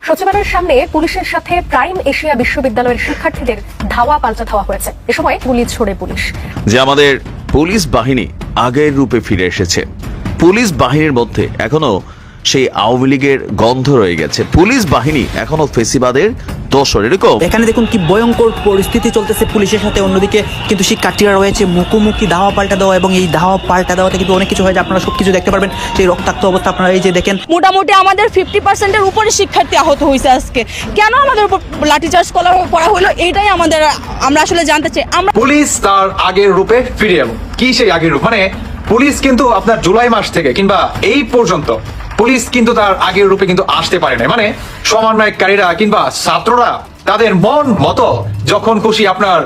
সচিবালয়ের সামনে পুলিশের সাথে প্রাইম এশিয়া বিশ্ববিদ্যালয়ের শিক্ষার্থীদের ধাওয়া পাল্টা ধাওয়া হয়েছে। এ সময় গুলি ছোড়ে পুলিশ। যে আমাদের পুলিশ বাহিনী আগের রূপে ফিরে এসেছে। পুলিশ বাহিনীর মধ্যে এখনো সেই আওয়ামী লীগের গন্ধ রয়ে গেছে। পুলিশ বাহিনী এখনো ফেসিবাদের দোসর। এরকম এখানে দেখুন কি ভয়ঙ্কর পরিস্থিতি চলতেছে পুলিশের সাথে, অন্যদিকে কিন্তু শিক্ষার্থীরা রয়েছে মুখোমুখি ধাওয়া পাল্টা দেওয়া, এবং এই ধাওয়া পাল্টা দেওয়াতে কিন্তু অনেক কিছু হয়ে যায়। আপনারা সবকিছু দেখতে পারবেন, সেই রক্তাক্ত অবস্থা আপনারা এই যে দেখেন। মোটামুটি আমাদের 50%-এর উপরে শিক্ষার্থী আহত হয়েছে আজকে। কেন আমাদের উপর লাঠিচার্জ করা হলো, এইটাই আমরা আসলে জানতে চাই। পুলিশ তার আগের রূপে ফিরে এলো। কি সেই আগের রূপ? মানে পুলিশ কিন্তু আপনার জুলাই মাস থেকে কিংবা এই পর্যন্ত পুলিশ কিন্তু তার আগের রূপে কিন্তু আসতে পারে না। মানে সমন্বয়কারীরা কিংবা ছাত্ররা তাদের মন মতো যখন খুশি আপনার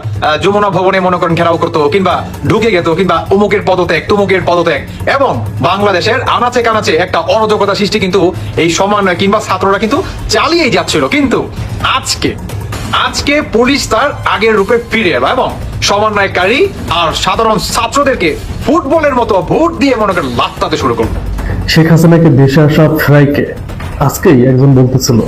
যমুনা ভবনে মনে করেন ঘেরাও করতো, কিংবা ঢুকে যেত, কিংবা অমুকের পদত্যাগ তুমুকের পদত্যাগ, এবং বাংলাদেশের আনাচে কানাচে একটা অরাজকতা সৃষ্টি কিন্তু এই সমন্বয় কিংবা ছাত্ররা কিন্তু চালিয়েই যাচ্ছিল। কিন্তু আজকে পুলিশ তার আগের রূপে ফিরে এলো এবং সমন্বয়কারী আর সাধারণ ছাত্রদেরকে ফুটবলের মতো ভোট দিয়ে মনে করেন লাত্তাতে শুরু করলো। শেখ হাসিনাকে দেশে আসা ফ্রাইকে আজকেই একজন বলতেছিল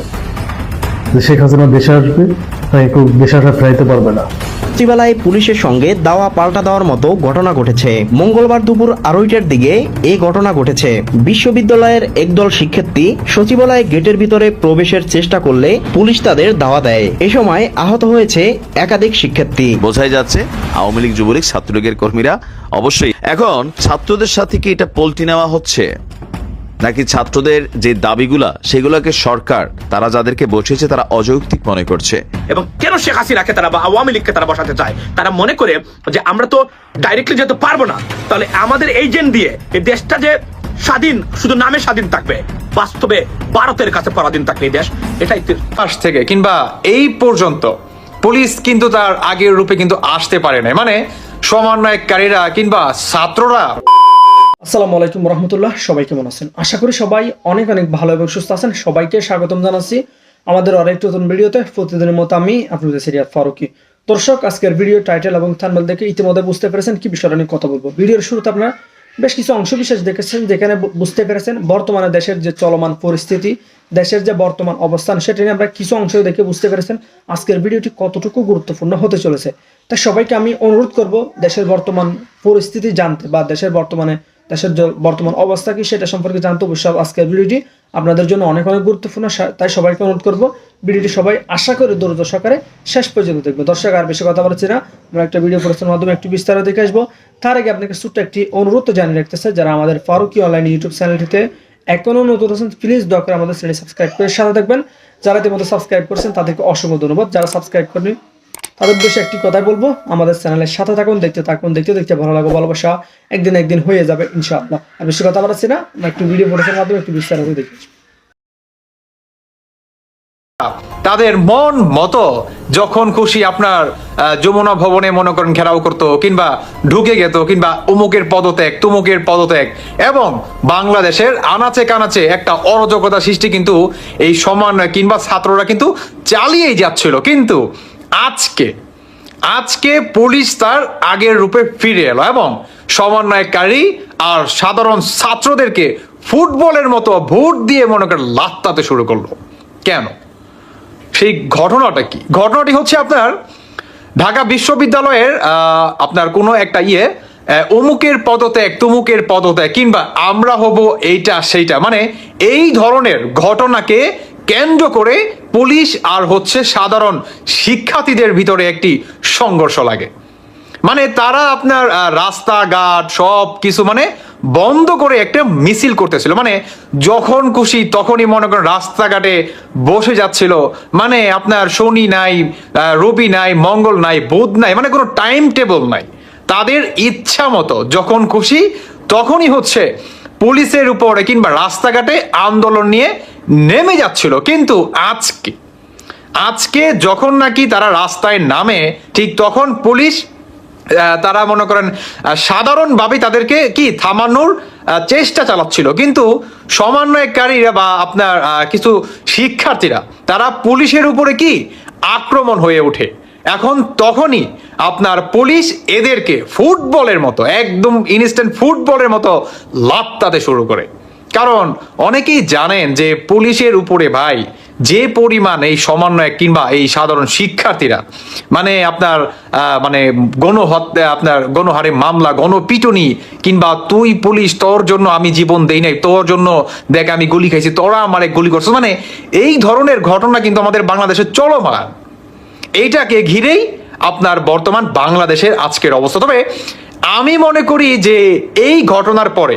যে শেখ হাসিনা দেশে আসবে, তাই কেউ দেশে আসা ফ্রাইতে পারবে না। সচিবালয়ে পুলিশের সঙ্গে দাওয়া পাল্টা দেওয়ার মতো ঘটনা ঘটেছে। মঙ্গলবার দুপুর 2টার দিকে এই ঘটনা ঘটেছে। বিশ্ববিদ্যালয়ের একদল শিক্ষার্থী সচিবালয় গেটের ভিতরে প্রবেশের চেষ্টা করলে পুলিশ তাদের দাওয়া দেয়। এ সময় আহত হয়েছে একাধিক শিক্ষার্থী। বোঝাই যাচ্ছে আওয়ামী লীগ, যুবলীগ, ছাত্রলীগের কর্মীরা অবশ্যই এখন ছাত্রদের সাথে কি এটা পল্টি নেওয়া হচ্ছে, নাকি ছাত্রদের যে দাবিগুলা সেগুলোকে সরকার তারা যাদেরকে বসিয়েছে তারা অযৌক্তিক মনে করছে? এবং কেন শেখ হাসিনাকে তারা বা আওয়ামী লীগকে তারা বসাতে চায়? তারা মনে করে যে আমরা তো ডাইরেক্টলি যেতে পারবো না, তাহলে আমাদের এজেন্ট দিয়ে এই দেশটা যে স্বাধীন, শুধু নামে স্বাধীন থাকবে, বাস্তবে ভারতের কাছে পরাধীন থাকবে এই দেশ। এটাই মাস থেকে কিংবা এই পর্যন্ত পুলিশ কিন্তু তার আগের রূপে কিন্তু আসতে পারে না। মানে সমন্বয়কারীরা কিংবা ছাত্ররা। আসসালামু আলাইকুম রহমতুল্লাহ, সবাই কেমন আছেন? আশা করি সবাই অনেক অনেক ভালো এবং সুস্থ আছেন। সবাইকে স্বাগতম জানাচ্ছি আমাদের আরেকটি নতুন ভিডিওতে। প্রতিদিনের মতো আমি আপনাদের সিরিয়াত ফারুকি। দর্শক, আজকের ভিডিও টাইটেল এবং থাম্বনেল দেখে ইতিমধ্যে বুঝতে পেরেছেন কি বিষয়টা নিয়ে কথা বলবো। ভিডিওর শুরুতে আপনারা বেশ কিছু অংশ বিশেষ দেখেছেন, যেখানে বুঝতে পেরেছেন বর্তমানে দেশের যে চলমান পরিস্থিতি, দেশের যে বর্তমান অবস্থান, সেটা নিয়ে আমরা কিছু অংশ দেখে বুঝতে পেরেছেন আজকের ভিডিওটি কতটুকু গুরুত্বপূর্ণ হতে চলেছে। তাই সবাইকে আমি অনুরোধ করব দেশের বর্তমান পরিস্থিতি জানতে বা দেশের যে বর্তমান অবস্থা কি সেটা সম্পর্কে জানতে অবশ্যই আজকের ভিডিওটি আপনাদের জন্য অনেক অনেক গুরুত্বপূর্ণ। তাই সবাইকে অনুরোধ করব ভিডিওটি সবাই আশা করে ধৈর্য সহকারে শেষ পর্যন্ত দেখবে। দর্শক, আর বেশি কথা বলছি না, আমরা একটা ভিডিও প্রস্তুতির মাধ্যমে একটু বিস্তারিত দেখে আসবো। তার আগে আপনাকে ছোট্ট একটি অনুরোধ জানিয়ে রাখতেছে, যারা আমাদের ফারুকি অনলাইন ইউটিউব চ্যানেলটিতে এখনো নতুন আছেন প্লিজ দয়া করে আমাদের চ্যানেল সাবস্ক্রাইব করে সাথে থাকবেন। যারা ইতিমধ্যে সাবস্ক্রাইব করছেন তাদেরকে অসংখ্য ধন্যবাদ। যারা সাবস্ক্রাইব করেনি তাদের উদ্দেশ্যে একটি কথাই বলবো, আমাদের চ্যানেলের সাথে থাকুন, দেখতে ভালো লাগবে, ভালোবাসা একদিন হয়ে যাবে ইনশাআল্লাহ। আর বেশি কথা বলাচ্ছি না, আমরা একটু ভিডিও প্রস্তুতির মাধ্যমে একটু বিস্তারিত দেখি। তাদের মন মতো যখন খুশি আপনার যমুনা ভবনে মনে করেন ঘেরাও করতো, কিংবা ঢুকে যেত, কিংবা অমুকের পদত্যাগ তুমুকের পদত্যাগ, এবং বাংলাদেশের আনাচে কানাচে একটা অরাজকতা সৃষ্টি কিন্তু এই সমন্বয় কিংবা ছাত্ররা কিন্তু চালিয়েই যাচ্ছিল। কিন্তু আজকে পুলিশ তার আগের রূপে ফিরে এলো এবং সমন্বয়কারী আর সাধারণ ছাত্রদেরকে ফুটবলের মতো ভোট দিয়ে মনে করেন লাত্তাতে শুরু করলো। কেন? সেই ঘটনাটা কি? ঘটনাটি হচ্ছে আপনার ঢাকা বিশ্ববিদ্যালয়ের আপনার কোনো একটা অমুকের পদত্যাগ তুমুকের পদত্যাগ, কিংবা আমরা হব এইটা সেইটা, মানে এই ধরনের ঘটনাকে কেন্দ্র করে পুলিশ আর সাধারণ শিক্ষার্থীদের ভিতরে একটি সংঘর্ষ লাগে। মানে তারা আপনার রাস্তাঘাট সব কিছু মানে বন্ধ করে একটা মিছিল করতেছিল। মানে যখন খুশি তখনই মনে করেন রাস্তাঘাটে বসে যাচ্ছিল। মানে আপনার শনি নাই, রবি নাই, মঙ্গল নাই, বুধ নাই, মানে কোনো টাইম টেবল নাই। তাদের ইচ্ছা মতো যখন খুশি তখনই পুলিশের উপরে কিংবা রাস্তাঘাটে আন্দোলন নিয়ে নেমে যাচ্ছিল। কিন্তু আজকে যখন নাকি তারা রাস্তায় নামে, ঠিক তখন পুলিশ তারা মনে করেন সাধারণভাবে তাদেরকে কি থামানোর চেষ্টা চালাচ্ছিল। কিন্তু সমন্বয়কারীরা বা আপনার কিছু শিক্ষার্থীরা তারা পুলিশের উপরে কি আক্রমণ হয়ে ওঠে। এখন তখনই আপনার পুলিশ এদেরকে ফুটবলের মতো, একদম ইনস্ট্যান্ট ফুটবলের মতো লাত্তাতে শুরু করে। কারণ অনেকেই জানেন যে পুলিশের উপরে ভাই যে পরিমাণ এই সমন্বয় কিংবা এই সাধারণ শিক্ষার্থীরা মানে আপনার মানে গণহত্যা, আপনার গণহারে মামলা, গণপিটুনি, কিংবা তুই পুলিশ, তোর জন্য আমি জীবন দেই নাই, তোর জন্য দেখ আমি গুলি খাইছি, তোরা আমারে গুলি করছো, মানে এই ধরনের ঘটনা কিন্তু আমাদের বাংলাদেশে চলমান। এইটাকে ঘিরেই আপনার বর্তমান বাংলাদেশের আজকের অবস্থা। তবে আমি মনে করি যে এই ঘটনার পরে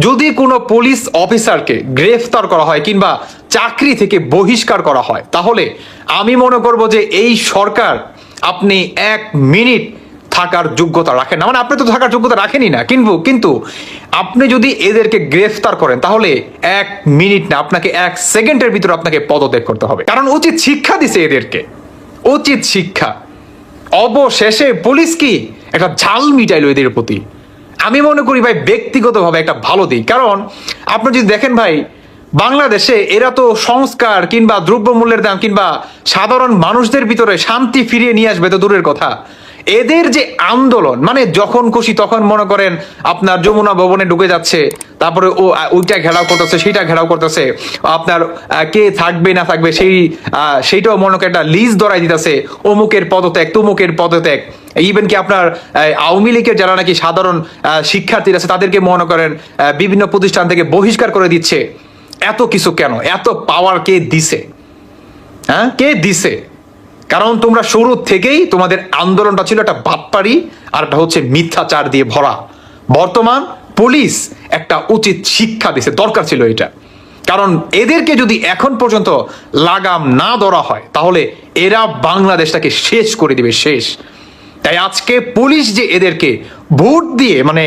যদি কোনো পুলিশ অফিসারকে গ্রেফতার করা হয় কিংবা চাকরি থেকে বহিষ্কার করা হয়, তাহলে আমি মনে করব যে এই সরকার আপনি 1 মিনিট থাকার যোগ্যতা রাখেন না। মানে আপনি তো থাকার যোগ্যতা রাখেনই না, কিন্তু আপনি যদি এদেরকে গ্রেফতার করেন তাহলে 1 মিনিট না, আপনাকে 1 সেকেন্ডের ভিতরে আপনাকে পদত্যাগ করতে হবে। কারণ উচিত শিক্ষা দিছে এদেরকে, উচিত শিক্ষা। অবশেষে পুলিশ কি একটা ঝাল মিটাইলো এদের প্রতি। আমি মনে করি ভাই ব্যক্তিগতভাবে একটা ভালো দিক। কারণ আপনি যদি দেখেন ভাই, বাংলাদেশে এরা তো সংস্কার কিংবা দ্রব্যমূল্যের দাম কিংবা সাধারণ মানুষদের ভিতরে শান্তি ফিরিয়ে নিয়ে আসবে তো দূরের কথা, এদের যে আন্দোলন, মানে যখন খুশি তখন মনে করেন আপনার যমুনা ভবনে ঢুকে যাচ্ছে, তারপরে ওইটা ঘেরাও করতেছে, সেইটা ঘেরাও করতেছে, আপনার কে থাকবে না থাকবে সেইটাও মনে করেন একটা লিজ ধরাই দিতেছে, অমুকের পদত্যাগ, তুমুকের পদত্যাগ। ইভেন কি আপনার আওয়ামী লীগের যারা নাকি সাধারণ শিক্ষার্থীরা আছে তাদেরকে মনে করেন বিভিন্ন প্রতিষ্ঠান থেকে বহিষ্কার করে দিচ্ছে। এত কিছু কেন? এত পাওয়ার কে দিছে? হ্যাঁ, কে দিছে? কারণ তোমরা শুরু থেকেই তোমাদের আন্দোলনটা ছিল একটা বাটপারি আর একটা হচ্ছে মিথ্যাচার দিয়ে ভরা। বর্তমান পুলিশ একটা উচিত শিক্ষা দিছে, দরকার ছিল এটা। কারণ এদেরকে যদি এখন পর্যন্ত লাগাম না ধরা হয় তাহলে এরা বাংলাদেশটাকে শেষ করে দিবে, শেষ। তাই আজকে পুলিশ যে এদেরকে ভোট দিয়ে মানে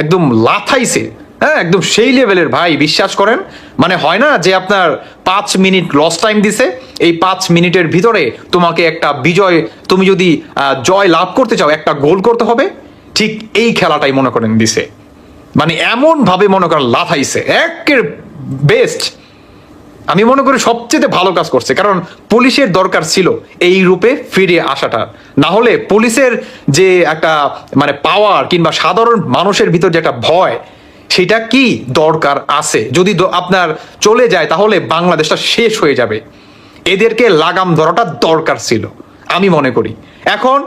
একদম লাথাইছে, হ্যাঁ একদম সেই লেভেলের ভাই, বিশ্বাস করেন। মানে হয় না যে আপনার 5 মিনিট লস টাইম দিছে, এই 5 মিনিটের ভিতরে তোমাকে একটা বিজয়, তুমি যদি জয় লাভ করতে চাও একটা গোল করতে হবে, ঠিক এই খেলাটাই মনে করেন দিছে। মানে এমন ভাবে মনে করেন লাথাইছে, একের বেস্ট। আমি মনে করি সবচেয়ে ভালো কাজ করছে। কারণ পুলিশের দরকার ছিল এই রূপে ফিরে আসাটা, না হলে পুলিশের যে একটা মানে পাওয়ার কিংবা সাধারণ মানুষের ভিতর যে একটা ভয়, সেটা কি দরকার আছে। যদি আপনার চলে যায় তাহলে বাংলাদেশটা শেষ হয়ে যাবে। এদেরকে লাগাম ধরাটা দরকার ছিল আমি মনে করি। এখন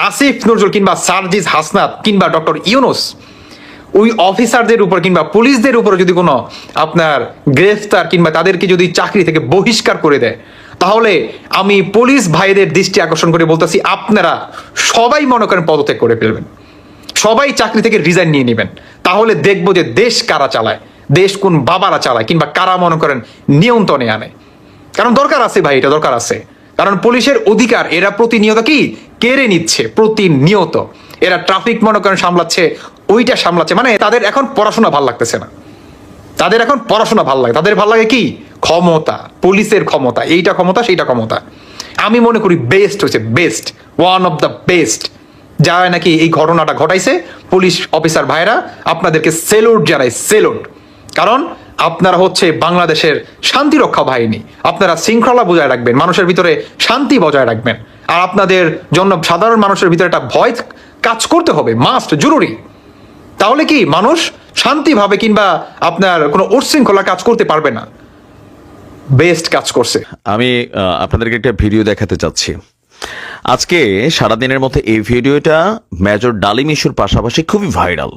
আসিফ নজরুল কিংবা সার্জিস হাসনাত কিংবা ডক্টর ইউনূস ওই অফিসারদের উপর কিংবা পুলিশদের উপর যদি কোনো আপনার গ্রেফতার কিংবা তাদেরকে যদি চাকরি থেকে বহিষ্কার করে দেয়, তাহলে আমি পুলিশ ভাইদের দৃষ্টি আকর্ষণ করে বলতেছি, আপনারা সবাই মনে করেন পদত্যাগ করে ফেলবেন, সবাই চাকরি থেকে রিজাইন নিয়ে নেবেন। তাহলে দেখবো যে দেশ কারা চালায়, দেশ কোন বাবারা চালায় কিংবা কারা মনে করেন নিয়ন্ত্রণে আনে। কারণ দরকার আছে ভাই, এটা দরকার আছে। কারণ পুলিশের অধিকার এরা প্রতিনিয়ত কি কেড়ে নিচ্ছে, প্রতিনিয়ত। এরা ট্রাফিক মনে করেন সামলাচ্ছে, ওইটা সামলাচ্ছে। মানে তাদের এখন পড়াশোনা ভাল লাগতেছে না, তাদের এখন পড়াশোনা ভাল লাগে, তাদের ভাল লাগে কি ক্ষমতা, পুলিশের ক্ষমতা, এইটা ক্ষমতা সেইটা ক্ষমতা। আমি মনে করি বেস্ট হচ্ছে, best, one of the best যারা নাকি এই ঘটনাটা ঘটাইছে। পুলিশ অফিসার ভাইরা আপনাদেরকে সেলুট জানাই, সেলুট। কারণ আপনারা হচ্ছে বাংলাদেশের শান্তি রক্ষা বাহিনী, আপনারা শৃঙ্খলা বজায় রাখবেন, মানুষের ভিতরে শান্তি বজায় রাখবেন। আর আপনাদের জন্য সাধারণ মানুষের ভিতরে একটা ভয় কাজ করতে হবে, মাস্ট, জরুরি। তাহলে কি মানুষ শান্তিভাবে কিংবা আপনার কোনো উচ্ছৃঙ্খলা কাজ করতে পারবে না। বেস্ট কাজ করছে। আমি আপনাদেরকে একটা ভিডিও দেখাতে চাচ্ছি। আজকে সারাদিনের মধ্যে এই ভিডিওটা মেজর ডালিম ইস্যুর পাশাপাশি খুবই ভাইরাল,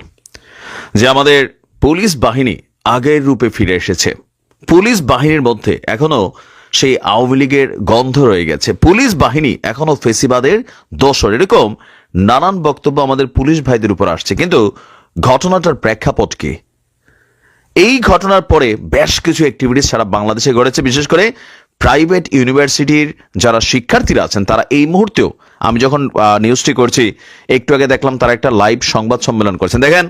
যে আমাদের পুলিশ বাহিনী আগের রূপে ফিরে এসেছে। পুলিশ বাহিনীর মধ্যে এখনো সেই আওয়ামী লীগের গন্ধ রয়ে গেছে, পুলিশ বাহিনী এখনো ফেসিবাদের দোসর, এরকম নানান বক্তব্য আমাদের পুলিশ ভাইদের উপর আসছে। কিন্তু ঘটনাটার প্রেক্ষাপট কি? এই ঘটনার পরে বেশ কিছু অ্যাক্টিভিটিস সারা বাংলাদেশে ঘটেছে, বিশেষ করে প্রাইভেট ইউনিভার্সিটির যারা শিক্ষার্থীরা আছেন তারা এই মুহূর্তেও, আমি যখন নিউজটি করছি একটু আগে দেখলাম তারা একটা লাইভ সংবাদ সম্মেলন করছেন। দেখেন,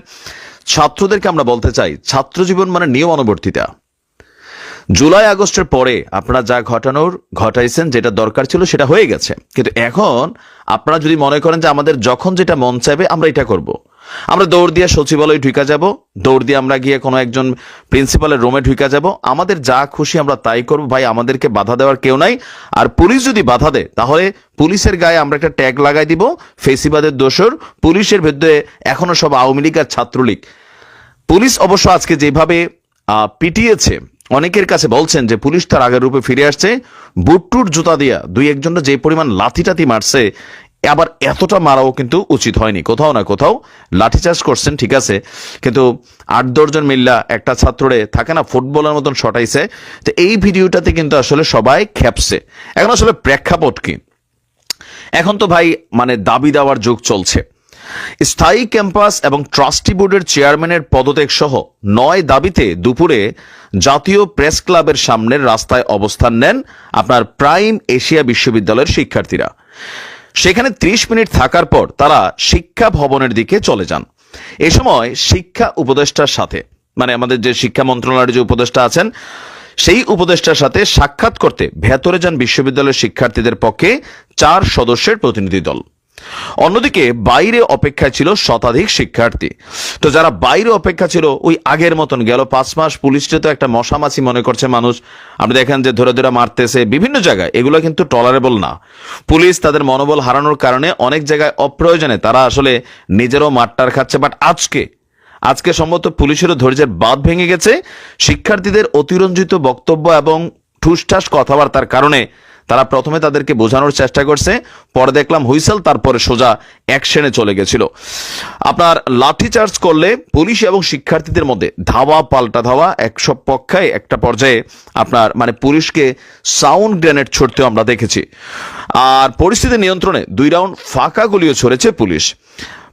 ছাত্রদেরকে আমরা বলতে চাই, ছাত্র জীবন মানে নিয়মানুবর্তিতা। জুলাই আগস্টের পরে আপনারা যা ঘটাইছেন, যেটা দরকার ছিল সেটা হয়ে গেছে। কিন্তু এখন আপনারা যদি মনে করেন যে আমাদের যখন যেটা মন চাইবে আমরা এটা করব, আমরা দৌড় দিয়ে সচিবালয়ে ঢুকা যাব, দৌড় দিয়ে আমরা গিয়ে কোনো একজন প্রিন্সিপালের রুমে ঢুকা যাব, আমাদের যা খুশি আমরা তাই করব, ভাই আমাদেরকে বাধা দেওয়ার কেউ নাই। আর পুলিশ যদি বাধা দেয় তাহলে পুলিশের গায়ে আমরা একটা ট্যাগ লাগাই দিব, ফেসিবাদের দোসর। পুলিশের ভেতরে এখনো সব আওয়ামী লীগ আর ছাত্রলীগ। পুলিশ অবশ্য আজকে যেভাবে পিটিয়েছে অনেকের কাছে বলছেন যে পুলিশ তার আগের রূপে ফিরে আসছে, বুটটুর জুতা দিয়া দুই একজনটা যে পরিমাণ লাথি মারছে, আবার এতটা মারাও কিন্তু উচিত হয়নি। কোথাও না কোথাও লাঠিচার্জ করছেন ঠিক আছে, কিন্তু 8-10 জন মিল্লা একটা ছাত্ররে থাকে না ফুটবলের মতন শটাইছে। তো এই ভিডিওটাতে কিন্তু আসলে সবাই খেপছে। এখন আসলে প্রেক্ষাপট কি? এখন তো ভাই মানে দাবি দেওয়ার যুগ চলছে। স্থায়ী ক্যাম্পাস এবং ট্রাস্টি বোর্ডের চেয়ারম্যানের পদত্যাগ সহ 9 দাবিতে দুপুরে জাতীয় প্রেস ক্লাবের সামনের রাস্তায় অবস্থান নেন আপনার প্রাইম এশিয়া বিশ্ববিদ্যালয়ের শিক্ষার্থীরা। সেখানে 30 মিনিট থাকার পর তারা শিক্ষা ভবনের দিকে চলে যান। এ সময় শিক্ষা উপদেষ্টার সাথে মানে আমাদের যে শিক্ষা মন্ত্রণালয়ের যে উপদেষ্টা আছেন সেই উপদেষ্টার সাথে সাক্ষাৎ করতে ভেতরে যান বিশ্ববিদ্যালয়ের শিক্ষার্থীদের পক্ষে 4 সদস্যের প্রতিনিধি দল। অন্যদিকে বাইরে অপেক্ষায় ছিল শতাধিক শিক্ষার্থী। তো যারা বাইরে অপেক্ষা ছিল ওই আগের মতন গেল 5 মাস পুলিশকে তো একটা মশামাছি মনে করছে মানুষ। আপনি দেখেন যে ধরে ধরে মারতেছে বিভিন্ন জায়গায়, এগুলো কিন্তু টলারেবল না। পুলিশ তাদের মনোবল হারানোর কারণে অনেক জায়গায় অপ্রয়োজনে তারা আসলে নিজেরও মারটার খাচ্ছে। বাট আজকে সম্ভবত পুলিশেরও ধৈর্যের বাঁধ ভেঙে গেছে। শিক্ষার্থীদের অতিরঞ্জিত বক্তব্য এবং ঠুসঠাস কথাবার্তার কারণে তারা প্রথমে তাদেরকে বোঝানোর চেষ্টা করছে, পরে দেখলাম হুইসেল, তারপরে সোজা অ্যাকশনে চলে গেছিল। আপনার লাঠিচার্জ করলে পুলিশ এবং শিক্ষার্থীদের মধ্যে ধাওয়া পাল্টা ধাওয়া, একটা পর্যায়ে আপনার মানে পুলিশকে সাউন্ড গ্রেনেড ছুড়তেও আমরা দেখেছি। আর পরিস্থিতি নিয়ন্ত্রণে 2 রাউন্ড ফাঁকা গুলিও ছড়েছে পুলিশ।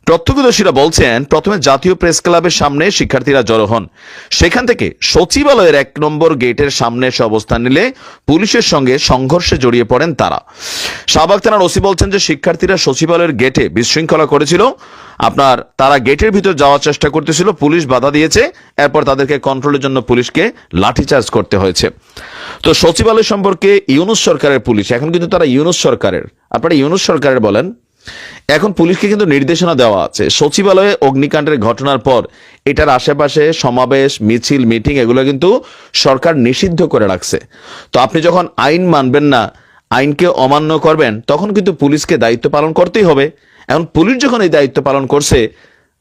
প্রত্যক্ষদর্শীরা বলছেন প্রথমে জাতীয় প্রেস ক্লাবের সামনে শিক্ষার্থীরা জড়ো হন, সেখান থেকে সচিবালয়ের 1 নম্বর গেটের সামনে এসে অবস্থান নিলে পুলিশের সঙ্গে সংঘর্ষে জড়িয়ে পড়েন তারা। শাহবাগ থানার ওসি বলছেন যে শিক্ষার্থীরা সচিবালয়ের গেটে বিশৃঙ্খলা করেছিল। তারা গেটের ভিতর যাওয়ার চেষ্টা করতেছিল, পুলিশ বাধা দিয়েছে। এরপর তাদেরকে কন্ট্রোলের জন্য পুলিশকে লাঠিচার্জ করতে হয়েছে। তো সচিবালয় সম্পর্কে ইউনূস সরকারের পুলিশ, এখন কিন্তু তারা ইউনূস সরকারের, আপনারা ইউনূস সরকারের বলেন, এখন পুলিশকে কিন্তু নির্দেশনা দেওয়া আছে সচিবালয়ে অগ্নিকাণ্ডের ঘটনার পর এটার আশেপাশে সমাবেশ, মিছিল, মিটিং এগুলো কিন্তু সরকার নিষিদ্ধ করে রাখছে। তো আপনি যখন আইন মানবেন না, আইনকে অমান্য করবেন, তখন কিন্তু পুলিশকে দায়িত্ব পালন করতেই হবে। এখন পুলিশ যখন এই দায়িত্ব পালন করছে,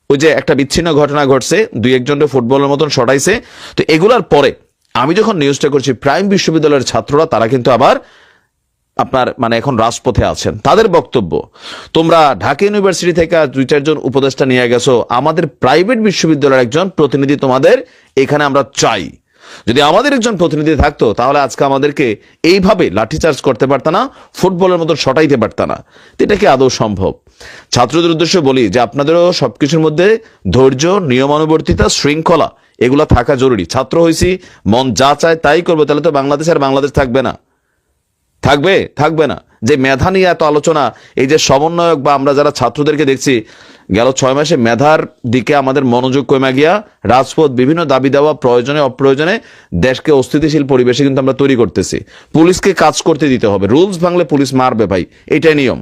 ওই যে একটা বিচ্ছিন্ন ঘটনা ঘটছে, 2-1 জনকে ফুটবলের মতন শটাইছে, তো এগুলার পরে আমি যখন নিউজটা করছি প্রাইম বিশ্ববিদ্যালয়ের ছাত্ররা তারা কিন্তু আবার আপনার মানে এখন রাজপথে আছেন। তাদের বক্তব্য, তোমরা ঢাকা ইউনিভার্সিটি থেকে 2-4 জন উপদেষ্টা নিয়ে গেছো, আমাদের প্রাইভেট বিশ্ববিদ্যালয়ের একজন প্রতিনিধি তোমাদের এখানে আমরা চাই। যদি আমাদের একজন প্রতিনিধি থাকতো তাহলে আজকে আমাদেরকে এইভাবে লাঠিচার্জ করতে পারত না, ফুটবলের মতো শটাইতে পারত না। এটা কি আদৌ সম্ভব? ছাত্রদের উদ্দেশ্যে বলি যে আপনাদেরও সবকিছুর মধ্যে ধৈর্য, নিয়মানুবর্তিতা, শৃঙ্খলা এগুলো থাকা জরুরি। ছাত্র হয়েছি, মন যা চায় তাই করবো, তাহলে তো বাংলাদেশ আর বাংলাদেশ থাকবে না। থাকবে না। যে মেধা নিয়ে এত আলোচনা, এই যে সমন্বয়ক বা আমরা যারা ছাত্রদেরকে দেখছি গেল 6 মাসে মেধার দিকে আমাদের মনোযোগ কমে গিয়া রাজপথ বিভিন্ন দাবি দেওয়া প্রয়োজনে অপ্রয়োজনে দেশকে অস্থিতিশীল পরিবেশে কিন্তু আমরা তৈরি করতেছি। পুলিশকে কাজ করতে দিতে হবে, রুলস ভাঙলে পুলিশ মারবে ভাই, এটাই নিয়ম।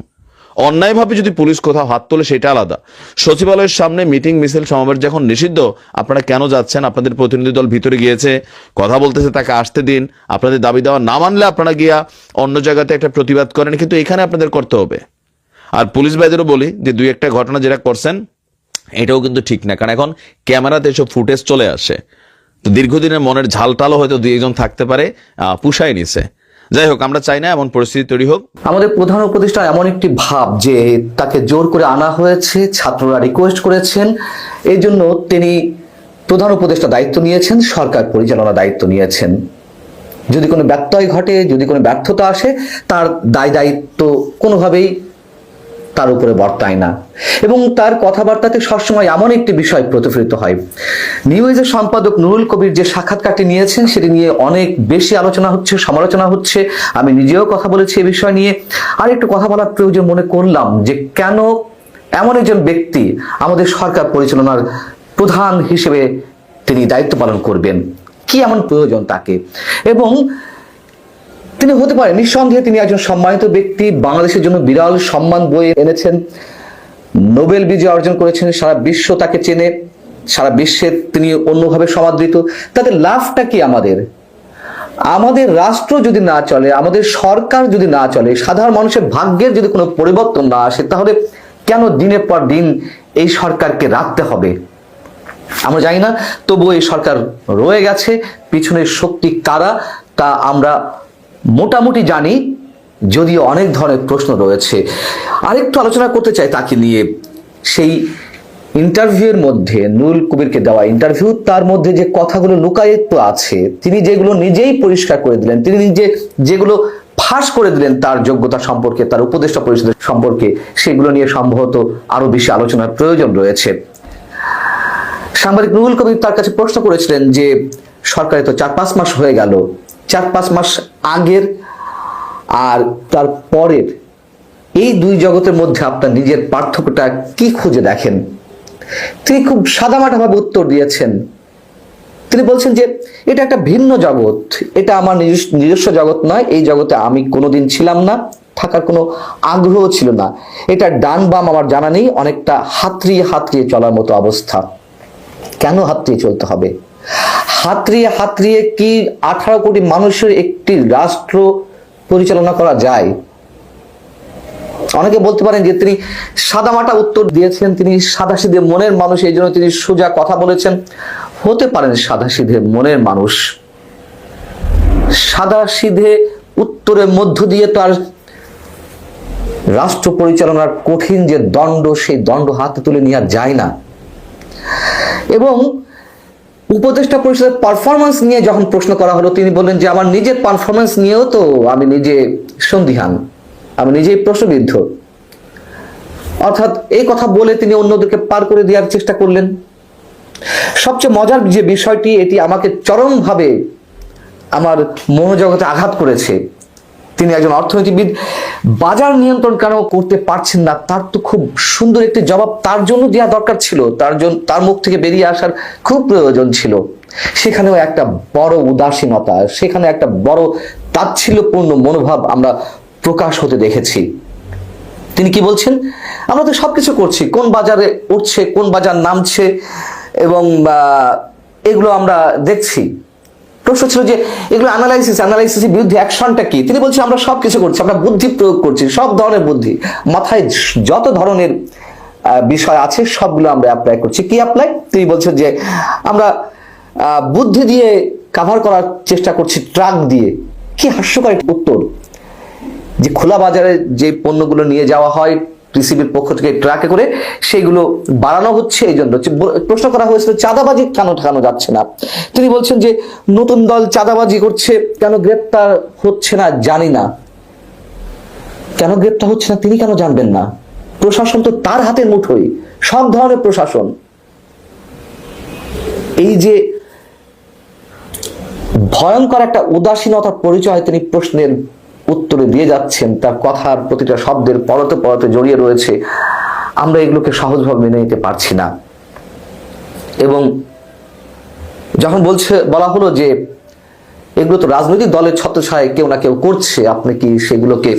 অন্যায়ভাবে যদি পুলিশ কোথাও হাত তোলে সেটা আলাদা। সচিবালয়ের সামনে মিটিং, মিছিল, সমাবেশ যখন নিষিদ্ধ, আপনারা কেন যাচ্ছেন? আপনাদের প্রতিনিধি দল ভিতরে গিয়েছে, কথা বলতেছে, তাকে আসতে দিন। আপনাদের দাবি দেওয়া না মানলে আপনারা গিয়া অন্য জায়গাতে একটা প্রতিবাদ করেন, কিন্তু এখানে আপনাদের করতে হবে। আর পুলিশ ভাইদেরও বলি যে 2-1টা ঘটনা যেটা করছেন এটাও কিন্তু ঠিক না, কারণ এখন ক্যামেরাতে এসব ফুটেজ চলে আসে। তো দীর্ঘদিনের মনের ঝালটালও হয়তো 2-1 জন থাকতে পারে, পুষায় নিছে। যাই হোক, আমরা চাই না এমন পরিস্থিতি তৈরি হোক। আমাদের প্রধান উপদেষ্টা এমন একটি ভাব যে তাকে জোর করে আনা হয়েছে, ছাত্ররা রিকোয়েস্ট করেছেন, এই জন্য তিনি প্রধান উপদেষ্টা দায়িত্ব নিয়েছেন, সরকার পরিচালনা দায়িত্ব নিয়েছেন। যদি কোনো ব্যত্যয় ঘটে, যদি কোনো ব্যর্থতা আসে, তার দায়িত্ব কোনোভাবেই তার উপরে বর্তায় না। এবং তার কথাবার্তাতে সবসময় এমন একটি বিষয় প্রতিফলিত হয়। নিউজের সম্পাদক নুরুল কবির যে সাক্ষাৎকারটি নিয়েছেন সেটি নিয়ে অনেক বেশি আলোচনা হচ্ছে, সমালোচনা হচ্ছে। আমি নিজেও কথা বলেছি এই বিষয় নিয়ে। আর একটু কথা বলার প্রয়োজন মনে করলাম যে কেন এমন একজন ব্যক্তি আমাদের সরকার পরিচালনার প্রধান হিসেবে তিনি দায়িত্ব পালন করবেন, কি এমন প্রয়োজন তাকে। এবং তিনি হতে পারে, নিঃসন্দেহে তিনি একজন সম্মানিত ব্যক্তি, বাংলাদেশের জন্য বিরল সম্মান বয়ে এনেছেন, নোবেল বিজয় অর্জন করেছেন, সারা বিশ্ব তাকে চেনে, সারা বিশ্বে তিনি অন্যভাবে সমাদৃত। তাতে লাভটা কি? আমাদের রাষ্ট্র যদি না চলে, আমাদের সরকার যদি না চলে, সাধারণ মানুষের ভাগ্যের যদি কোনো পরিবর্তন না আসে, তাহলে কেন দিনের পর দিন এই সরকারকে রাখতে হবে? আমরা জানি না, তবুও এই সরকার রয়ে গেছে। পিছনের শক্তি কারা তা আমরা মোটামুটি জানি, যদিও অনেক ধরনের প্রশ্ন রয়েছে। আরেকটু আলোচনা করতে চাই তাকে নিয়ে। সেই ইন্টারভিউয়ের মধ্যে, নুরুল কবিরকে দেওয়া ইন্টারভিউ, তার মধ্যে যে কথাগুলো লুকায়িত আছে, তিনি যেগুলো নিজেই পরিষ্কার করে দিলেন, তিনি নিজে যেগুলো ফাঁস করে দিলেন তার যোগ্যতা সম্পর্কে, তার উপদেষ্টা পরিষদের সম্পর্কে, সেগুলো নিয়ে সম্ভবত আরো বেশি আলোচনার প্রয়োজন রয়েছে। সাংবাদিক নুরুল কবির তার কাছে প্রশ্ন করেছিলেন যে সরকারে তো 4-5 মাস হয়ে গেল, 4-5 মাস আগের আর তার পরের এই দুই জগতের মধ্যে আপনার নিজের পার্থক্যটা কি খুঁজে দেখেন? তিনি খুব সাদামাটাভাবে উত্তর দিয়েছেন। তিনি বলছেন যে এটা একটা ভিন্ন জগৎ, এটা আমার নিজস্ব জগৎ নয়, এই জগতে আমি কোনোদিন ছিলাম না, থাকার কোনো আগ্রহ ছিল না। এটা ডান বাম আমার জানা নেই, অনেকটা হাতড়িয়ে হাতড়িয়ে চলার মতো অবস্থা। কেন হাতড়িয়ে চলতে হবে? হাতড়িয়ে হাতড়িয়ে কি 18 কোটি মানুষের একটি রাষ্ট্র পরিচালনা করা যায়? অনেকে বলতে পারেন যে তিনি সাদামাটা উত্তর দিয়েছেন, তিনি সাদাসিধে মনের মানুষ, এই জন্য তিনি সোজা কথা বলেছেন। হতে পারেন সাদাসিধে মনের মানুষ, সাদাসিধে উত্তরের মধ্য দিয়ে তার রাষ্ট্র পরিচালনার কঠিন যে দণ্ড, সেই দণ্ড হাতে তুলে নেওয়া যায় না। এবং উপদেষ্টা পরিষদের পারফরমেন্স নিয়ে যখন প্রশ্ন করা হলো, তিনি বললেন যে আমার নিজের পারফরমেন্স নিয়েও তো আমি নিজে সন্দিহান, আমি নিজেই প্রশ্নবিদ্ধ। অর্থাৎ এই কথা বলে তিনি অন্যদেরকে পার করে দেওয়ার চেষ্টা করলেন। সবচেয়ে মজার যে বিষয়টি, এটি আমাকে চরমভাবে আমার মনোজগতে আঘাত করেছে। তিনি একজন অর্থনীতিবিদ, বাজার নিয়ন্ত্রণ কেন করতে পারছেন না তার তো খুব সুন্দর একটি জবাব তার জন্য দেওয়া দরকার ছিল, তার মুখ থেকে বেরিয়ে আসার খুব প্রয়োজন ছিল। সেখানেও একটা বড় উদাসীনতা, সেখানে একটা বড় তাচ্ছিল্যপূর্ণ মনোভাব আমরা প্রকাশ হতে দেখেছি। তিনি কি বলছেন? আমরা তো সবকিছু করছি, কোন বাজারে উঠছে, কোন বাজার নামছে, এবং এগুলো আমরা দেখছি। প্রশ্ন ছিল যে এগুলো অ্যানালাইসিসের বিরুদ্ধে অ্যাকশনটা কি? তিনি বলছেন আমরা সবকিছু করছি, আমরা বুদ্ধি প্রয়োগ করছি, সব ধরনের বুদ্ধি, মাথায় যত ধরনের বিষয় আছে সবগুলো আমরা অ্যাপ্লাই করছি। কি অ্যাপ্লাই? তিনি বলছেন যে আমরা বুদ্ধি দিয়ে কাভার করার চেষ্টা করছি ট্রাক দিয়ে। কি হাস্যকর উত্তর! যে খোলা বাজারে যে পণ্যগুলো নিয়ে যাওয়া হয় পিসিবির পক্ষ থেকে ট্রাকে করে, সেগুলো বাড়ানো হচ্ছে। এই জন্য প্রশ্ন করা হয়েছিল চাঁদাবাজি কেন ঠেকানো যাচ্ছে না। তিনি বলছেন যে নতুন দল চাঁদাবাজি করছে, কেন গ্রেপ্তার হচ্ছে না জানি না। কেন গ্রেপ্তার হচ্ছে না তিনি কেন জানবেন না? প্রশাসন তো তার হাতের মুঠোই, সব ধরনের প্রশাসন। এই যে ভয়ঙ্কর একটা উদাসীনতার পরিচয় তিনি প্রশ্নের উত্তরে দিয়ে যাচ্ছেন, তার কথার প্রতিটা শব্দের পরতে পরতে জড়িয়ে রয়েছে, আমরা এগুলোকে সহজভাবে মেনে নিতে পারছি না। এবং যখন বলা হলো যে এগুলো তো রাজনৈতিক দলের ছত্রছায়ায় কেউ না কেউ করছে, আপনি কি সেগুলোকে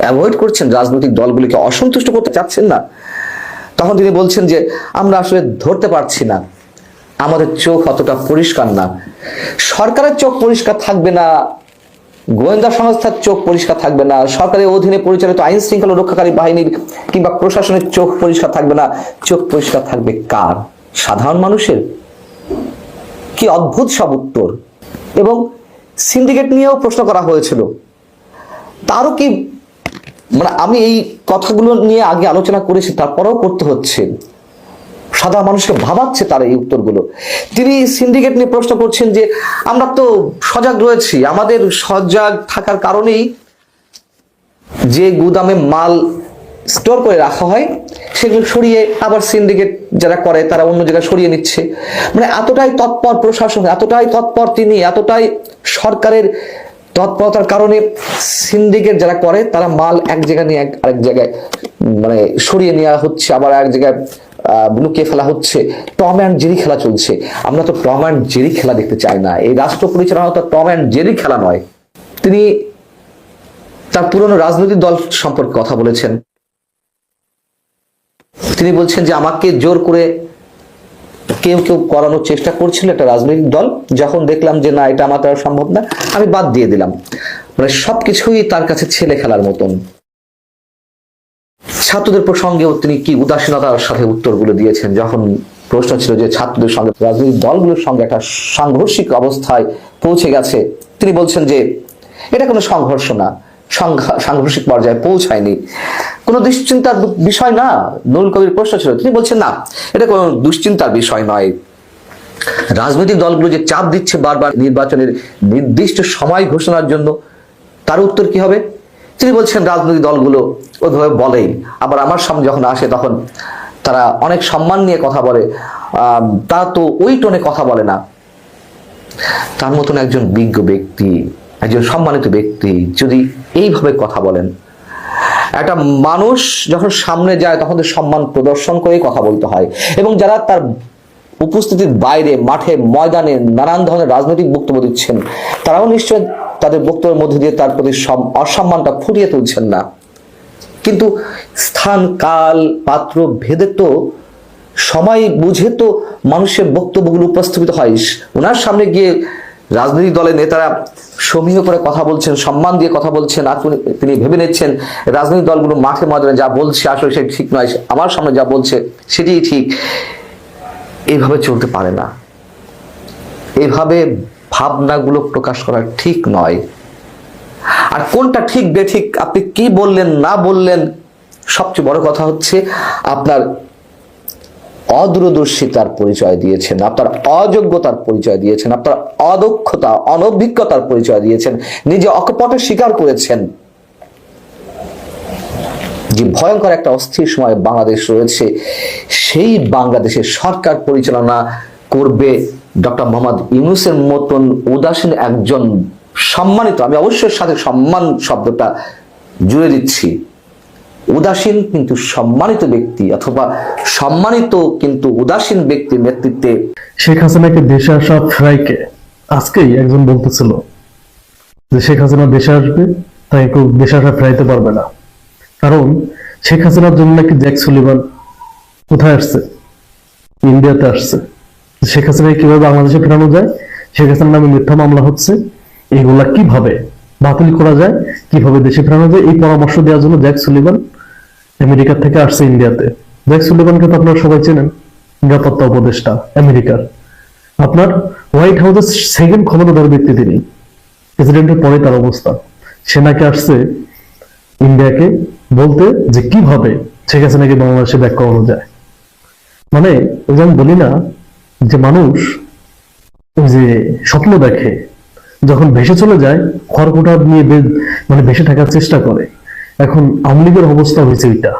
অ্যাভয়েড করছেন, রাজনৈতিক দলগুলিকে অসন্তুষ্ট করতে চাচ্ছেন না? তখন তিনি বলছেন যে আমরা আসলে ধরতে পারছি না, আমাদের চোখ অতটা পরিষ্কার না। সরকারের চোখ পরিষ্কার থাকবে না, গোয়েন্দা সংস্থার চোখ পরিষ্কার থাকবে না, সরকারের অধীনে পরিচালিত আইন শৃঙ্খলা রক্ষাকারী বাহিনীর কিংবা প্রশাসনের চোখ পরিষ্কার থাকবে না। চোখ পরিষ্কার থাকবে কার? সাধারণ মানুষের? কি অদ্ভুত সব উত্তর। এবং সিন্ডিকেট নিয়েও প্রশ্ন করা হয়েছিল, তারও কি আমি এই কথাগুলো নিয়ে আগে আলোচনা করেছি, তারপরেও করতে হচ্ছে। সাধারণ মানুষকে ভাবাচ্ছে তার এই উত্তরগুলো। তিনি সিন্ডিকেট নিয়ে প্রশ্ন করছেন যে আমরা তো সজাগ রয়েছি, আমাদের সজাগ থাকার কারণেই যে গুদামে মাল স্টোর করে রাখা হয় সেগুলো সরিয়ে আবার সিন্ডিকেট যারা করে তারা অন্য জায়গায় সরিয়ে নিচ্ছে। এতটাই তৎপর প্রশাসন, এতটাই তৎপর তিনি, এতটাই সরকারের তৎপরতার কারণে সিন্ডিকেট যারা করে তারা মাল এক জায়গায় নিয়ে আরেক জায়গায় সরিয়ে নেওয়া হচ্ছে, আবার এক জায়গায় লুকিয়ে ফেলা হচ্ছে। টম অ্যান্ড জেরি খেলা চলছে। আমরা তো টম অ্যান্ড জেরি খেলা দেখতে চাই না। এই রাষ্ট্র পরিচালনা তো টম অ্যান্ড জেরি খেলা নয়। তিনি তার পুরনো রাজনৈতিক দল সম্পর্কে কথা বলেছেন। তিনি বলছেন যে আমাকে জোর করে কেউ করানোর চেষ্টা করছিল একটা রাজনৈতিক দল, যখন দেখলাম যে না, এটা আমার দ্বারা সম্ভব না, আমি বাদ দিয়ে দিলাম। সবকিছুই তার কাছে ছেলে খেলার মতন। ছাত্রদের প্রসঙ্গেও তিনি কি উদাসীনতার সাথে উত্তরগুলো দিয়েছেন, যখন প্রশ্ন ছিল যে ছাত্রদের সঙ্গে রাজনৈতিক দলগুলোর সঙ্গে একটা সাংঘর্ষিক অবস্থায় পৌঁছে গেছে, তিনি বলছেন যে এটা কোনো সংঘর্ষ না, সাংঘর্ষিক পর্যায়ে পৌঁছায়নি, কোনো দুশ্চিন্তার বিষয় না। নুরুল কবির প্রশ্ন ছিল, তিনি বলছেন না, এটা কোনো দুশ্চিন্তার বিষয় নয়। রাজনৈতিক দলগুলো যে চাপ দিচ্ছে বারবার নির্বাচনের নির্দিষ্ট সময় ঘোষণার জন্য, তার উত্তর কি হবে? তিনি বলছেন রাজনৈতিক দলগুলো ওইভাবে বলেই, আবার আমার সামনে যখন আসে তখন তারা অনেক সম্মান নিয়ে কথা বলে, তা তো ওই টোনে কথা বলে না। তার মতন একজন বিজ্ঞ ব্যক্তি, একজন সম্মানিত ব্যক্তি যদি এইভাবে কথা বলেন, একটা মানুষ যখন সামনে যায় তখন সম্মান প্রদর্শন করেই কথা বলতে হয়, এবং যারা তার উপস্থিতির বাইরে মাঠে ময়দানে নানান ধরনের রাজনৈতিক বক্তব্য দিচ্ছেন, তারাও নিশ্চয় তাদের বক্তব্যের মধ্যে দিয়ে তার প্রতি অসম্মানটা ফুটিয়ে তুলছেন না। কিন্তু স্থান কাল পাত্র ভেদে তো সময় বুঝে তো মানুষের বক্তব্যগুলো উপস্থাপিত হয়। ওনার সামনে গিয়ে রাজনৈতিক দলের নেতারা সমীহ করে কথা বলছেন, সম্মান দিয়ে কথা বলছেন, আর তিনি ভেবে নিচ্ছেন রাজনৈতিক দলগুলো মাঠে ময়দানে যা বলছে আসলে সেটা ঠিক নয়, আমার সামনে যা বলছে সেটাই ঠিক। এইভাবে চলতে পারে না, এইভাবে ভাবনাগুলো প্রকাশ করা ঠিক নয়। আর কোনটা ঠিক বেঠিক, আপনি কি বললেন না বললেন, সবচেয়ে বড় কথা হচ্ছে আপনার অদূরদর্শিতার পরিচয় দিয়েছেন, আপনার অযোগ্যতার পরিচয় দিয়েছেন, আপনার অদক্ষতা অনভিজ্ঞতার পরিচয় দিয়েছেন, নিজে অকপটে স্বীকার করেছেন যে ভয়ঙ্কর একটা অস্থির সময় বাংলাদেশ রয়েছে, সেই বাংলাদেশের সরকার পরিচালনা করবে ডক্টর মোহাম্মদ ইউনূসের মতন উদাসীন একজন সম্মানিত, আমি অবশ্যই সাথে সম্মান শব্দটা জুড়ে দিচ্ছি, উদাসীন কিন্তু সম্মানিত ব্যক্তি, অথবা সম্মানিত কিন্তু উদাসীন ব্যক্তির নেতৃত্বে শেখ হাসিনাকে দেশে আসা ফ্রাইকে আজকেই একজন বলতেছিল যে শেখ হাসিনা দেশে আসবে, তাই কেউ দেশে আসা ফ্রাইতে পারবে না, কারণ শেখ হাসিনার জন্য নাকি জ্যাক সুলিভান কোথায় আসছে, ইন্ডিয়াতে আসছে। শেখ হাসিনাকে কিভাবে বাংলাদেশে ফেরানো যায়, শেখ হাসিনার নামে মিথ্যা মামলা হচ্ছে, এইগুলা কিভাবে বাতিল করা যায়, কিভাবে দেশে ফেরানো যায়, এই পরামর্শ দেওয়ার জন্য জ্যাক সুলিভান আমেরিকা থেকে আসছে ইন্ডিয়াতে। জ্যাক সুলিভানকে তো আপনারা সবাই চেনেন, নিরাপত্তা উপদেষ্টা আমেরিকার, আপনার হোয়াইট হাউসের সেকেন্ড ক্ষমতাধর ব্যক্তি তিনি, প্রেসিডেন্টের পরে তার অবস্থা। সেনাকে আসছে ইন্ডিয়াকে বলতে যে কিভাবে শেখ হাসিনাকে বাংলাদেশে ব্যাক করানো যায়। মানে ওই যে আমি বলি না যে মানুষ ওই যে স্বপ্ন দেখে, যখন ভেসে চলে যায় খড়কুটা নিয়ে মানে ভেসে থাকার চেষ্টা করে। এখন আওয়ামী লীগের অবস্থা হয়েছে এটা,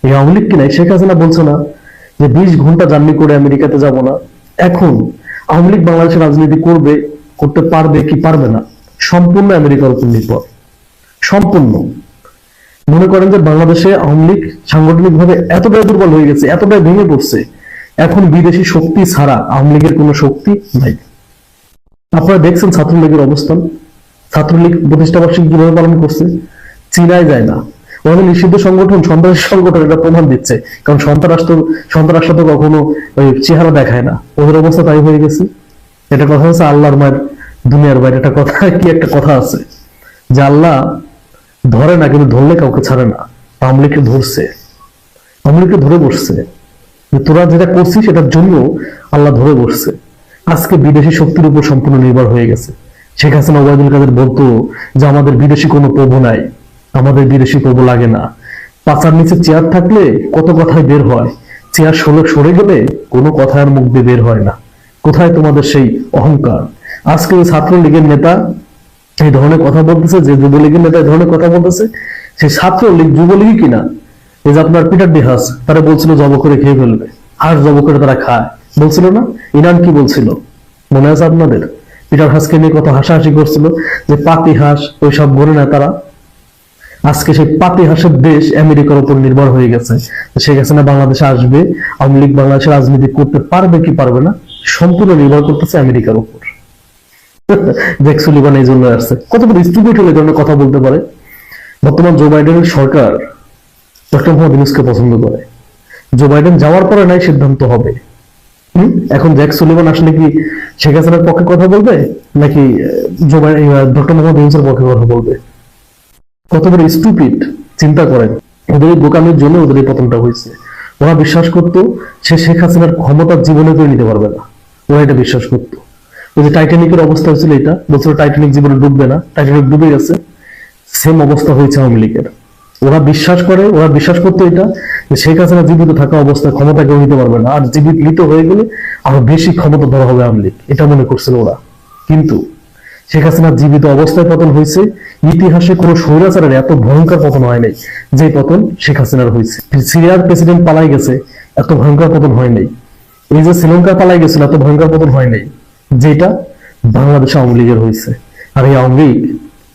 এই আওয়ামী লীগ কিনা শেখ হাসিনা বলছে না যে 20 ঘন্টা জার্নি করে আমেরিকাতে যাব না। এখন আওয়ামী লীগ বাংলাদেশের রাজনীতি করতে পারবে কি পারবে না, সম্পূর্ণ আমেরিকার উপর নির্ভর, সম্পূর্ণ। মনে করেন যে বাংলাদেশে আওয়ামী লীগ সাংগঠনিক ভাবে এতটাই দুর্বল হয়ে গেছে, এতটাই ভেঙে পড়ছে, এখন বিদেশি শক্তি ছাড়া আওয়ামী লীগের কোনো শক্তি নাই। আপনারা দেখছেন ছাত্রলীগের অবস্থান, ছাত্রলীগ প্রতিষ্ঠাবার্ষিকী কিভাবে পালন করছে, চিনাই যায় না। ওদের নিষিদ্ধ সংগঠন, সন্ত্রাসী সংগঠন, এটা প্রমাণ দিচ্ছে, কারণ সন্ত্রাস তো কখনো ওই চেহারা দেখায় না, ওদের অবস্থা তাই হয়ে গেছে। এটা কথা হচ্ছে আল্লাহর মায়ের দুনিয়ার বাইরে একটা কথা, কি একটা কথা আছে যে আল্লাহ ধরে না, কিন্তু ধরলে কাউকে ছাড়ে না। আওয়ামী লীগকে ধরছে, আওয়ামী লীগকে ধরে বসছে, তোরা যেটা করছিস সেটার জন্য আল্লাহ ধরে বসছে। আজকে বিদেশি শক্তির উপর সম্পূর্ণ নির্ভর হয়ে গেছে। শেখ হাসিনা ওবায়দুল কাদের বলতো যে আমাদের বিদেশি কোনো প্রভু নাই, আমাদের বিদেশি প্রভু লাগে না। পাচার নিচে চেয়ার থাকলে কত কথাই বের হয়, চেয়ার সরে গেলে কোনো কথা আর মুখ দিয়ে বের হয় না। কোথায় তোমাদের সেই অহংকার? আজকে ছাত্রলীগের নেতা এই ধরনের কথা বলতেছে, যে যুবলীগের নেতা এই ধরনের কথা বলতেছে, সেই ছাত্রলীগ যুবলীগই কিনা। এই যে আপনার পিটার ডিহাস, তারা বলছিল জব করে খেয়ে ফেলবে, আর জব করে তারা খায়, বলছিল না? ইরান কি বলছিল মনে আছে আপনাদের? পিটার হাসকে নিয়ে কত হাসাহাসি করছিল যে পাতি হাঁস, ওইসব গড়ে না তারা। আজকে সেই পাতি হাঁসের দেশ আমেরিকার উপর নির্ভর হয়ে গেছে। শেখ হাসিনা বাংলাদেশে আসবে, আওয়ামী লীগ বাংলাদেশে রাজনীতি করতে পারবে কি পারবে না, সম্পূর্ণ নির্ভর করতেছে আমেরিকার উপর। জ্যাক সুলিভান এই জন্য আসছে। কত বড় স্টুপিড হলে ধরনের কথা বলতে পারে। বর্তমান জো বাইডেনের সরকার ডক্টর মোহাম্মদ ইউনূসকে পছন্দ করে। জো বাইডেন যাওয়ার পরে নাই সিদ্ধান্ত হবে। এখন জ্যাক সুলিভান আসলে কি শেখ হাসিনার পক্ষে কথা বলবে, নাকি ডক্টর মোহাম্মদ ইউনূসের পক্ষে কথা বলবে? কত বড় স্টুপিড, চিন্তা করেন। ওদের এই বোকামির জন্য ওদের এই পতনটা হয়েছে। ওরা বিশ্বাস করতো সে শেখ হাসিনার ক্ষমতার জীবনে তো নিতে পারবে না, ওরা এটা বিশ্বাস করতো। ওই যে টাইটানিকের অবস্থা হয়েছিল, এটা বলছিল টাইটানিক জীবনে ডুববে না, টাইটানিক ডুবে গেছে, সেম অবস্থা হয়েছে আওয়ামী লীগের। ওরা বিশ্বাস করতো এটা যে শেখ হাসিনা জীবিত থাকা অবস্থায় ক্ষমতা কেউ নিতে পারবে না, আর জীবিত হয়ে গেলে আরো বেশি ক্ষমতা ধরা হবে আওয়ামী লীগ, এটা মনে করছিল ওরা। কিন্তু শেখ হাসিনার জীবিত অবস্থায় পতন হয়েছে। ইতিহাসে কোনো স্বৈরাচারের এত ভয়ঙ্কর পতন হয় নাই যে পতন শেখ হাসিনার হয়েছে। সিরিয়ার প্রেসিডেন্ট পালাই গেছে, এত ভয়ঙ্কর পতন হয় নাই। এই যে শ্রীলঙ্কা পালাই গেছিল, এত ভয়ঙ্কর পতন হয় নাই যেটা বাংলাদেশে আওয়ামী লীগের হয়েছে। আর এই আওয়ামী লীগ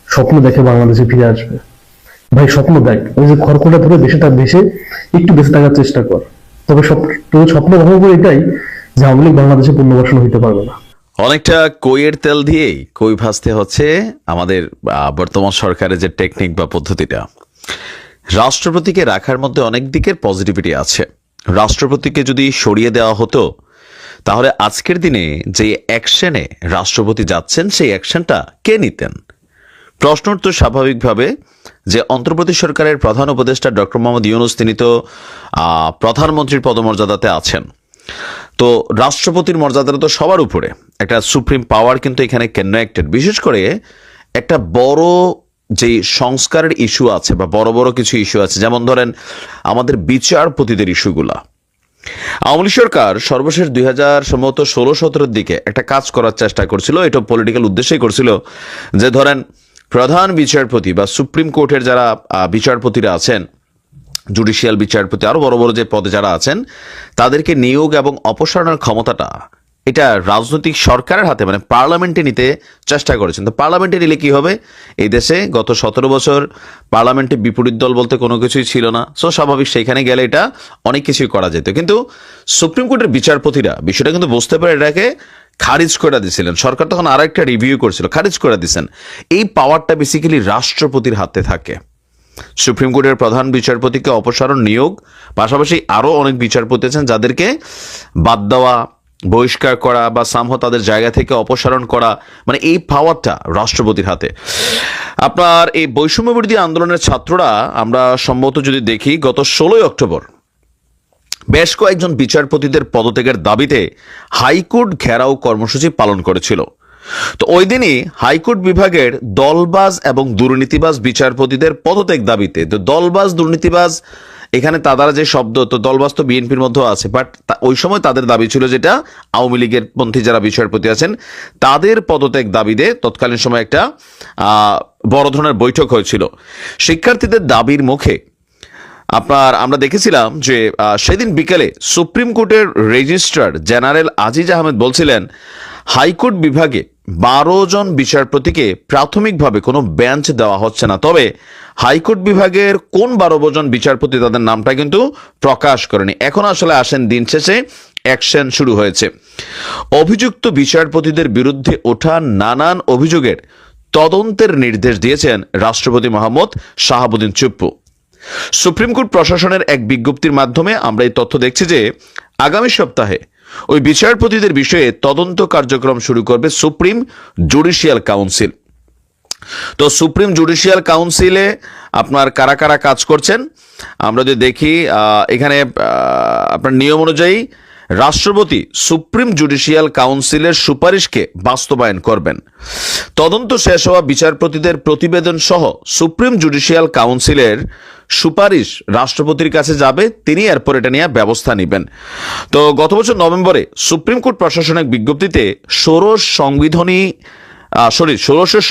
স্বপ্ন দেখে বাংলাদেশে ফিরে আসবে। ভাই স্বপ্ন দেখ, ওই যে খড়কুটা ধরে দেশে একটু বেঁচে থাকার চেষ্টা কর, তবে স্বপ্ন ভালো করে এটাই যে আওয়ামী লীগ বাংলাদেশে পুনর্বাসন হইতে পারবে না। অনেকটা কইয়ের তেল দিয়েই কই ভাজতে হচ্ছে আমাদের বর্তমান সরকারের যে টেকনিক বা পদ্ধতিটা। রাষ্ট্রপতিকে রাখার মধ্যে অনেক দিকের পজিটিভিটি আছে। রাষ্ট্রপতিকে যদি সরিয়ে দেওয়া হতো তাহলে আজকের দিনে যে অ্যাকশনে রাষ্ট্রপতি যাচ্ছেন সেই অ্যাকশনটা কে নিতেন? প্রশ্ন তো স্বাভাবিকভাবে যে অন্তর্বর্তী সরকারের প্রধান উপদেষ্টা ডক্টর মোহাম্মদ ইউনূস তিনি তো প্রধানমন্ত্রীর পদমর্যাদাতে আছেন। তো রাষ্ট্রপতির মর্যাদাটা তো সবার উপরে, একটা সুপ্রিম পাওয়ার কিন্তু এখানে কানেক্টেড। বিশেষ করে একটা বড় যে সংস্কারের ইস্যু আছে বা বড় বড় কিছু ইস্যু আছে, যেমন ধরেন আমাদের বিচারপতিদের ইস্যুগুলা। আওয়ামী লীগ সরকার সর্বশেষ 2016-17 দিকে একটা কাজ করার চেষ্টা করছিল, এটা পলিটিক্যাল উদ্দেশ্যেই করছিল, যে ধরেন প্রধান বিচারপতি বা সুপ্রিম কোর্টের যারা বিচারপতিরা আছেন, জুডিশিয়াল বিচারপতি, আরো বড় বড় যে পদে যারা আছেন, তাদেরকে নিয়োগ এবং অপসারণের ক্ষমতাটা এটা রাজনৈতিক সরকারের হাতে মানে পার্লামেন্টে নিতে চেষ্টা করেছেন। তো পার্লামেন্টে নিলে কি হবে? এই দেশে গত 17 বছর পার্লামেন্টে বিপরীত দল বলতে কোনো কিছুই ছিল না। সো স্বাভাবিক সেখানে গেলে এটা অনেক কিছুই করা যেত। কিন্তু সুপ্রিম কোর্টের বিচারপতিরা বিষয়টা কিন্তু বুঝতে পারে এটাকে খারিজ করে দিয়েছিলেন। সরকার তখন আরো একটা রিভিউ করছিল, খারিজ করে দিয়েছেন। এই পাওয়ারটা বেসিক্যালি রাষ্ট্রপতির হাতে থাকে। সুপ্রিম কোর্টের প্রধান বিচারপতিকে অপসারণ, নিয়োগ, পাশাপাশি আরো অনেক বিচারপতি আছেন যাদেরকে বাদ দেওয়া, বহিষ্কার করা বা সামহ তাদের জায়গা থেকে অপসারণ করা, মানে এই পাওয়ারটা রাষ্ট্রপতির হাতে। আপনার এই বৈষম্য বিরোধী আন্দোলনের ছাত্ররা আমরা সম্ভবত যদি দেখি গত 16 অক্টোবর বেশ কয়েকজন বিচারপতিদের পদত্যাগের দাবিতে হাইকোর্ট ঘেরাও কর্মসূচি পালন করেছিল। তো ওই দিনই হাইকোর্ট বিভাগের দলবাজ এবং দুর্নীতিবাজ বিচারপতিদের পদত্যাগ দাবিতে, তো দলবাজ দুর্নীতিবাজ এখানে তারা যে শব্দ, তো দলবাজ তো বিএনপির মধ্যেও আছে, বাট ওই সময় তাদের দাবি ছিল যেটা আওয়ামী লীগের পন্থী যারা বিচারপতি আছেন তাদের পদত্যাগ দাবিতে তৎকালীন সময় একটা বড় ধরনের বৈঠক হয়েছিল। শিক্ষার্থীদের দাবির মুখে আমরা দেখেছিলাম যে সেদিন বিকেলে সুপ্রিম কোর্টের রেজিস্ট্রার জেনারেল আজিজ আহমেদ বলছিলেন হাইকোর্ট বিভাগে 12 জন বিচারপতিকে প্রাথমিকভাবে কোনো বেঞ্চ দেওয়া হচ্ছে না, তবে হাইকোর্ট বিভাগের কোন 12 জন বিচারপতি তাদের নামটা কিন্তু প্রকাশ করেনি। এখন আসলে আসেন দিন শেষে অ্যাকশন শুরু হয়েছে। অভিযুক্ত বিচারপতিদের বিরুদ্ধে ওঠা নানান অভিযোগের তদন্তের নির্দেশ দিয়েছেন রাষ্ট্রপতি মোহাম্মদ শাহাবুদ্দিন চুপ্পু। সুপ্রিম কোর্ট প্রশাসনের এক বিজ্ঞপ্তির মাধ্যমে আমরা এই তথ্য দেখছি যে আগামী সপ্তাহে ওই বিচারপতিদের বিষয়ে তদন্ত কার্যক্রম শুরু করবে সুপ্রিম জুডিশিয়াল কাউন্সিল। তো সুপ্রিম জুডিশিয়াল কাউন্সিলে আপনার কারা কারা কাজ করছেন আমরা যদি দেখি, এখানে আপনার নিয়ম অনুযায়ী রাষ্ট্রপতি সুপ্রিম জুডিশিয়াল কাউন্সিলের সুপারিশকে বাস্তবায়ন করবেন। তদন্ত শেষ হওয়া বিচারপতিদের প্রতিবেদন সহ সুপ্রিম জুডিশিয়াল কাউন্সিলের সুপারিশ রাষ্ট্রপতির কাছে যাবে, তিনি এরপর এটা নিয়ে ব্যবস্থা নেবেন। তো গত বছর নভেম্বরে সুপ্রিম কোর্ট প্রশাসনিক বিজ্ঞপ্তিতে ষোড়শ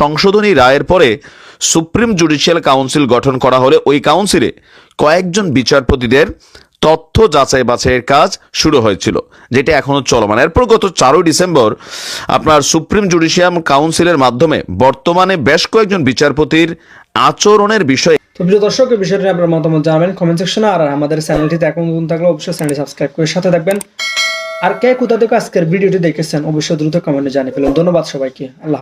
সংশোধনী রায়ের পরে সুপ্রিম জুডিশিয়াল কাউন্সিল গঠন করা হলে ওই কাউন্সিলে কয়েকজন বিচারপতিদের তথ্য যাচাই বাছাইয়ের কাজ শুরু হয়েছিল, যেটা এখনো চলমান। এরপর গত 4 ডিসেম্বর আপনার সুপ্রিম জুডিশিয়াল কাউন্সিলের মাধ্যমে বর্তমানে বেশ কয়েকজন বিচারপতির আচরণের বিষয়ে। তো প্রিয় দর্শক, এই বিষয়টা নিয়ে আপনার মতামত জানাবেন কমেন্ট সেকশনে, আর আমাদের চ্যানেলটিতে এখন নতুন থাকলে অবশ্যই চ্যানেলটি সাবস্ক্রাইব করে সাথে থাকবেন। আর কে কোথা থেকে আজকের ভিডিওটি দেখেছেন অবশ্যই দ্রুত কমেন্টে জানিয়ে ফেলুন। ধন্যবাদ সবাইকে। আল্লাহ।